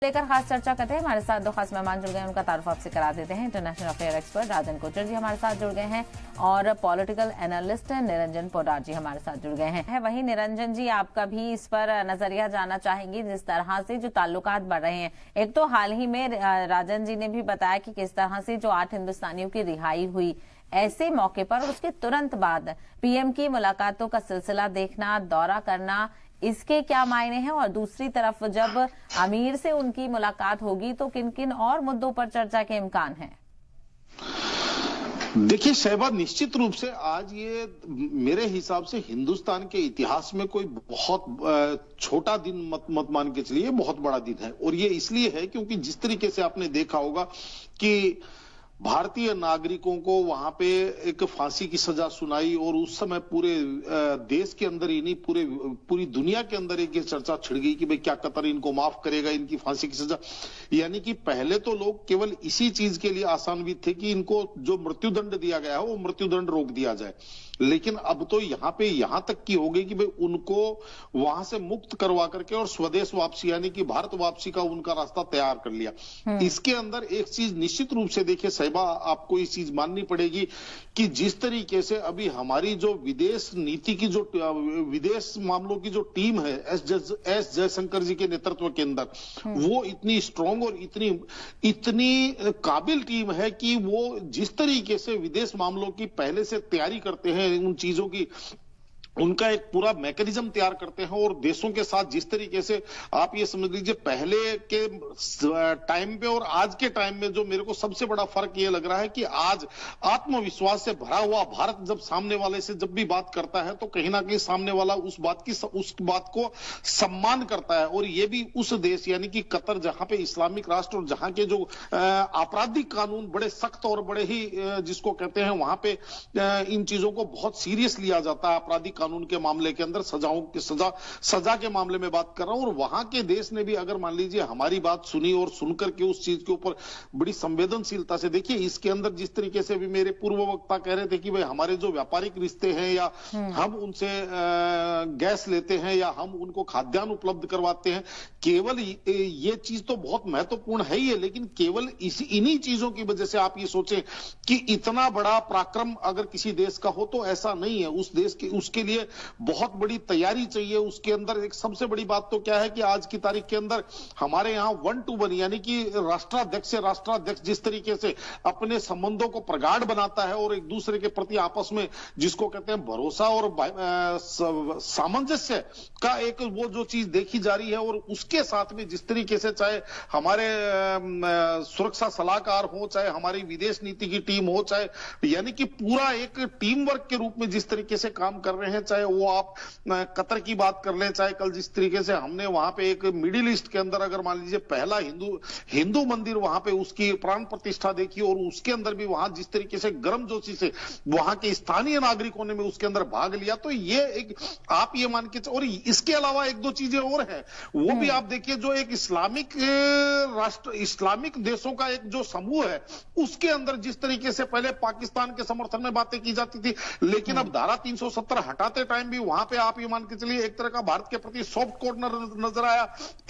लेकर खास चर्चा करते हैं। हमारे साथ दो खास मेहमान जुड़ गए हैं, उनका तारुफ आपसे करा देते हैं। इंटरनेशनल अफेयर एक्सपर्ट राजन कोचर जी हमारे साथ जुड़ गए हैं और पॉलिटिकल एनालिस्ट निरंजन पोडार जी हमारे साथ जुड़ गए हैं। वहीं निरंजन जी, आपका भी इस पर नजरिया जानना चाहेंगे, जिस तरह से जो ताल्लुकात बढ़ रहे हैं। एक तो हाल ही में राजन जी ने भी बताया कि किस तरह से जो 8 हिंदुस्तानियों की रिहाई हुई, ऐसे मौके पर उसके तुरंत बाद पीएम की मुलाकातों का सिलसिला देखना, दौरा करना, इसके क्या मायने हैं। और दूसरी तरफ जब अमीर से उनकी मुलाकात होगी तो किन किन और मुद्दों पर चर्चा के इम्कान हैं। देखिए शहबाज, निश्चित रूप से आज ये मेरे हिसाब से हिंदुस्तान के इतिहास में कोई बहुत छोटा दिन मत मान के चलिए, बहुत बड़ा दिन है। और ये इसलिए है क्योंकि जिस तरीके से आपने देखा होगा कि भारतीय नागरिकों को वहां पे एक फांसी की सजा सुनाई और उस समय पूरे देश के अंदर ही नहीं, पूरी दुनिया के अंदर एक ये चर्चा छिड़ गई कि भाई क्या कतर इनको माफ करेगा, इनकी फांसी की सजा। यानी कि पहले तो लोग केवल इसी चीज के लिए आशान्वित थे कि इनको जो मृत्युदंड दिया गया है वो मृत्युदंड रोक दिया जाए, लेकिन अब तो यहां तक की हो गई कि भाई उनको वहां से मुक्त करवा करके और स्वदेश वापसी यानी कि भारत वापसी का उनका रास्ता तैयार कर लिया। इसके अंदर एक चीज निश्चित रूप से देखिए सहबा, आपको इस चीज माननी पड़ेगी कि जिस तरीके से अभी हमारी जो विदेश नीति की, जो विदेश मामलों की जो टीम है एस जयशंकर जी के नेतृत्व के अंदर, वो इतनी स्ट्रांग और इतनी काबिल टीम है कि वो जिस तरीके से विदेश मामलों की पहले से तैयारी करते हैं, उन चीजों की उनका एक पूरा मैकेनिज्म तैयार करते हैं। और देशों के साथ जिस तरीके से आप ये समझ लीजिए, पहले के टाइम पे और आज के टाइम में जो मेरे को सबसे बड़ा फर्क ये लग रहा है कि आज आत्मविश्वास से भरा हुआ भारत जब सामने वाले से जब भी बात करता है तो कहीं ना कहीं सामने वाला उस बात को सम्मान करता है। और ये भी उस देश यानी कि कतर, जहां पे इस्लामिक राष्ट्र और जहां के जो आपराधिक कानून बड़े सख्त और बड़े ही जिसको कहते हैं, वहां पे इन चीजों को बहुत सीरियस लिया जाता है। आपराधिक कानून के मामले के अंदर सजा के मामले में बात कर रहा हूं। और वहां के देश ने भी अगर मान लीजिए हमारी बात सुनी और सुनकर के उस चीज के ऊपर बड़ी संवेदनशीलता से, देखिए इसके अंदर जिस तरीके से भी मेरे पूर्व वक्ता कह रहे थे कि भाई हमारे जो व्यापारिक रिश्ते हैं या हम उनसे गैस लेते हैं या हम उनको खाद्यान्न उपलब्ध करवाते हैं, केवल ये चीज तो बहुत महत्वपूर्ण है ही है, लेकिन केवल इन्हीं चीजों की वजह से आप ये सोचें कि इतना बड़ा पराक्रम अगर किसी देश का हो तो ऐसा नहीं है। उस देश के उसके लिए बहुत बड़ी तैयारी चाहिए। उसके अंदर एक सबसे बड़ी बात तो क्या है कि आज की तारीख के अंदर हमारे यहाँ 1 to 1 यानी कि राष्ट्राध्यक्ष से राष्ट्राध्यक्ष जिस तरीके से अपने संबंधों को प्रगाढ़ बनाता है और एक दूसरे के प्रति आपस में जिसको कहते हैं भरोसा और सामंजस्य का एक वो जो चीज देखी जा रही है, और उसके साथ में जिस तरीके से चाहे हमारे सुरक्षा सलाहकार हो, चाहे हमारी विदेश नीति की टीम हो, चाहे यानी कि पूरा एक टीम वर्क के रूप में जिस तरीके से काम कर रहे हैं, चाहे वो आप कतर की बात कर लें, चाहे कल जिस तरीके से हमने वहां पे एक मिडिल ईस्ट के अंदर अगर मान लीजिए पहला हिंदू मंदिर वहां पे उसकी प्राण प्रतिष्ठा देखी, और उसके अंदर भी वहां जिस तरीके से गर्मजोशी से वहां के स्थानीय नागरिकों ने भी उसके अंदर भाग लिया, तो ये एक आप ये मान के, और इसके अलावा एक दो चीजें और हैं वो भी आप देखिए, जो एक इस्लामिक राष्ट्र, इस्लामिक देशों का एक जो समूह है, उसके अंदर जिस तरीके से पहले पाकिस्तान के समर्थन में बातें की जाती थी, लेकिन अब धारा 370 हटाते टाइम भी वहां पे आप ये मान के चलिए एक तरह का भारत के प्रति सॉफ्ट कॉर्नर नजर आया।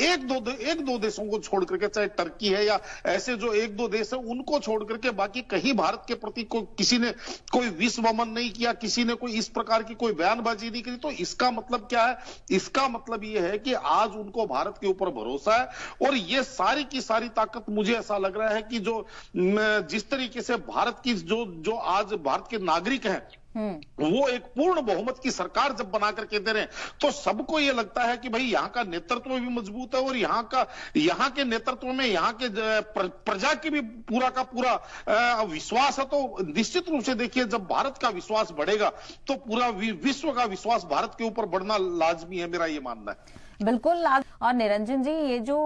एक दो देशों को छोड़ करके, चाहे टर्की है या ऐसे जो एक दो देश है, उनको छोड़ करके बाकी कहीं भारत के प्रति किसी ने कोई विश्व वमन नहीं किया, किसी ने कोई इस प्रकार की कोई बयानबाजी नहीं करी। तो इसका मतलब क्या है? इसका मतलब यह है कि आज उनको भारत के ऊपर भरोसा है, और ये सारी की सारी ताकत मुझे ऐसा लग रहा है कि जो जिस तरीके से भारत की जो आज भारत के नागरिक हैं, वो एक पूर्ण बहुमत की सरकार जब बना करके दे रहे हैं, तो सबको ये लगता है कि भाई यहाँ का नेतृत्व भी मजबूत है, और यहाँ के नेतृत्व में यहाँ के प्रजा की भी पूरा का पूरा विश्वास है। तो निश्चित रूप से देखिए, जब भारत का विश्वास बढ़ेगा तो पूरा विश्व का विश्वास भारत के ऊपर बढ़ना लाजमी है, मेरा ये मानना है। बिल्कुल। और निरंजन जी, ये जो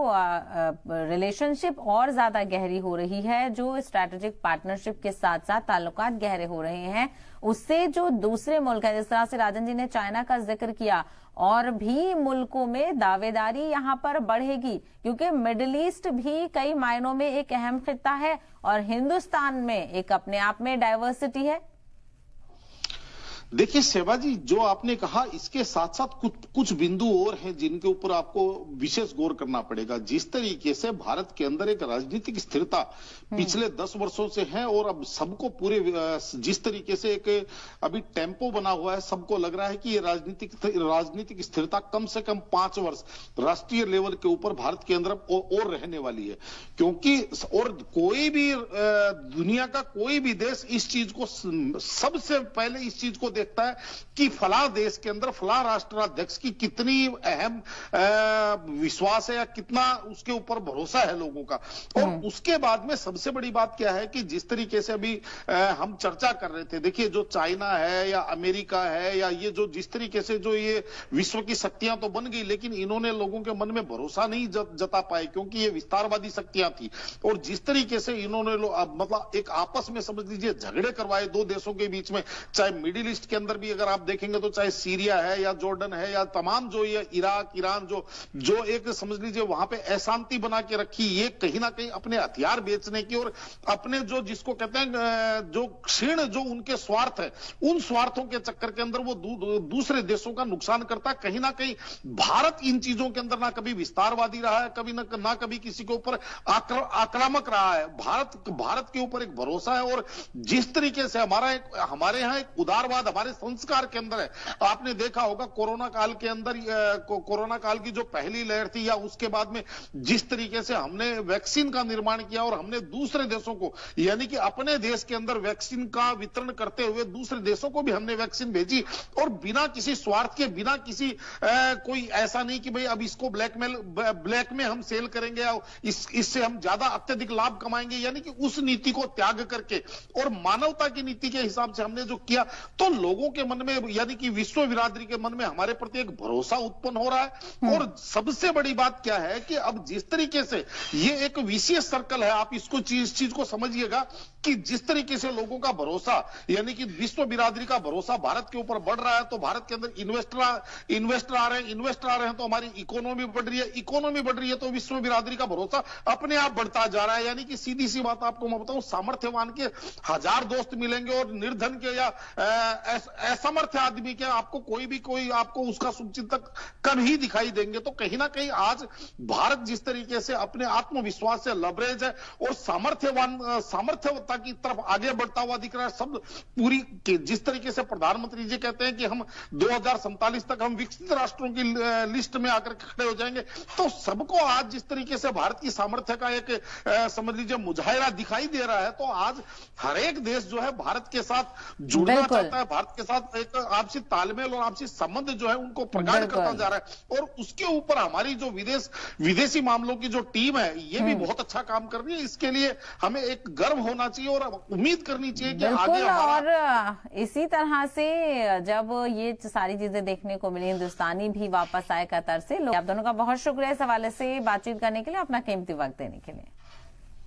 रिलेशनशिप और ज्यादा गहरी हो रही है, जो स्ट्रैटेजिक पार्टनरशिप के साथ साथ ताल्लुकात गहरे हो रहे हैं, उससे जो दूसरे मुल्क है, जिस तरह से राजन जी ने चाइना का जिक्र किया, और भी मुल्कों में दावेदारी यहाँ पर बढ़ेगी, क्योंकि मिडिल ईस्ट भी कई मायनों में एक अहम खित्ता है और हिंदुस्तान में एक अपने आप में डाइवर्सिटी है। देखिए सेवा जी, जो आपने कहा इसके साथ साथ कुछ बिंदु और हैं जिनके ऊपर आपको विशेष गौर करना पड़ेगा। जिस तरीके से भारत के अंदर एक राजनीतिक स्थिरता पिछले 10 वर्षों से है और अब सबको पूरे जिस तरीके से एक अभी टेम्पो बना हुआ है, सबको लग रहा है कि ये राजनीतिक स्थिरता कम से कम 5 वर्ष राष्ट्रीय लेवल के ऊपर भारत के अंदर और रहने वाली है। क्योंकि और कोई भी दुनिया का कोई भी देश इस चीज को सबसे पहले इस चीज को देखता है कि फला देश के अंदर फला राष्ट्राध्यक्ष की कितनी अहम विश्वास है या कितना उसके ऊपर भरोसा है लोगों का। और उसके बाद में सबसे बड़ी बात क्या है कि जिस तरीके से अभी हम चर्चा कर रहे थे, देखिए जो चाइना है या अमेरिका है या ये जो जिस तरीके से जो ये विश्व की शक्तियां तो बन गई, लेकिन इन्होंने लोगों के मन में भरोसा नहीं जता पाए क्योंकि ये विस्तारवादी शक्तियां थी। और जिस तरीके से इन्होंने मतलब एक आपस में समझ लीजिए झगड़े करवाए दो देशों के बीच में, चाहे मिडिल ईस्ट के अंदर भी अगर आप देखेंगे तो चाहे सीरिया है या जॉर्डन है या तमाम जो ये इराक ईरान जो एक समझ लीजिए वहां पे अशांति बना के रखी, ये कहीं ना कहीं अपने हथियार बेचने की और अपने जो जिसको कहते हैं जो क्षीण जो उनके स्वार्थ है, उन स्वार्थों के चक्कर के अंदर वो दूसरे देशों का नुकसान करता है। कहीं ना कहीं भारत इन चीजों के अंदर ना कभी विस्तारवादी रहा है, कभी ना कभी किसी के ऊपर आक्रामक रहा है। भारत के ऊपर एक भरोसा है और जिस तरीके से हमारे यहाँ एक उदारवाद हमारे संस्कार के अंदर है। आपने देखा होगा कोरोना काल के अंदर कोरोना काल की जो पहली लहर थी या उसके बाद में जिस तरीके से हमने वैक्सीन का निर्माण किया और हमने दूसरे देशों को यानी कि अपने देश के अंदर वैक्सीन का वितरण करते हुए दूसरे देशों को भी हमने वैक्सीन भेजी और बिना किसी स्वार्थ के, बिना किसी कोई ऐसा नहीं कि भाई अब इसको ब्लैक में हम सेल करेंगे या इससे हम ज्यादा अत्यधिक लाभ कमाएंगे, यानी कि उस नीति को त्याग करके और मानवता की नीति के हिसाब से हमने जो किया तो लोगों के मन में यानी कि विश्व बिरादरी के मन में हमारे प्रति एक भरोसा उत्पन्न हो रहा है। और सबसे बड़ी बात क्या है कि अब जिस तरीके से ये एक विशेष सर्कल है, आप इसको इस चीज को समझिएगा कि जिस तरीके से लोगों का भरोसा यानी कि विश्व बिरादरी का भरोसा भारत के ऊपर बढ़ रहा है, तो भारत के अंदर इन्वेस्टर आ रहे हैं तो हमारी इकोनॉमी बढ़ रही है तो विश्व बिरादरी का भरोसा अपने आप बढ़ता जा रहा है। यानी कि सीधी सी बात आपको मैं बताऊं, सामर्थ्यवान के 1000 दोस्त मिलेंगे और निर्धन के या असमर्थ आदमी के आपको कोई आपको उसका शुभचिंतक कम ही दिखाई देंगे। तो कहीं ना कहीं आज भारत जिस तरीके से अपने आत्मविश्वास से लबरेज है और सामर्थ्यवता की तरफ आगे बढ़ता हुआ दिख रहा है। सब पूरी जिस तरीके से प्रधानमंत्री जी कहते हैं कि हम 2047 तक हम विकसित राष्ट्रों की लिस्ट में आकर खड़े हो जाएंगे, तो सबको आज जिस तरीके से भारत की सामर्थ्य का एक समझ लीजिए मुजाहिरा दिखाई दे रहा है, तो आज हर एक देश जो है भारत के साथ जुड़ना चाहता है, भारत के साथ एक आपसी तालमेल और आपसी संबंध जो है उनको प्रगाढ़ करता जा रहा है। और उसके ऊपर हमारी जो विदेशी मामलों की जो टीम है ये भी बहुत अच्छा काम कर रही है। इसके लिए हमें एक गर्व होना चाहिए और उम्मीद करनी चाहिए कि आगे और इसी तरह से जब ये सारी चीजें देखने को मिली, हिंदुस्तानी भी वापस आए कतर से। आप दोनों का बहुत शुक्रिया इस हवाले से बातचीत करने के लिए, अपना कीमती वक्त देने के लिए।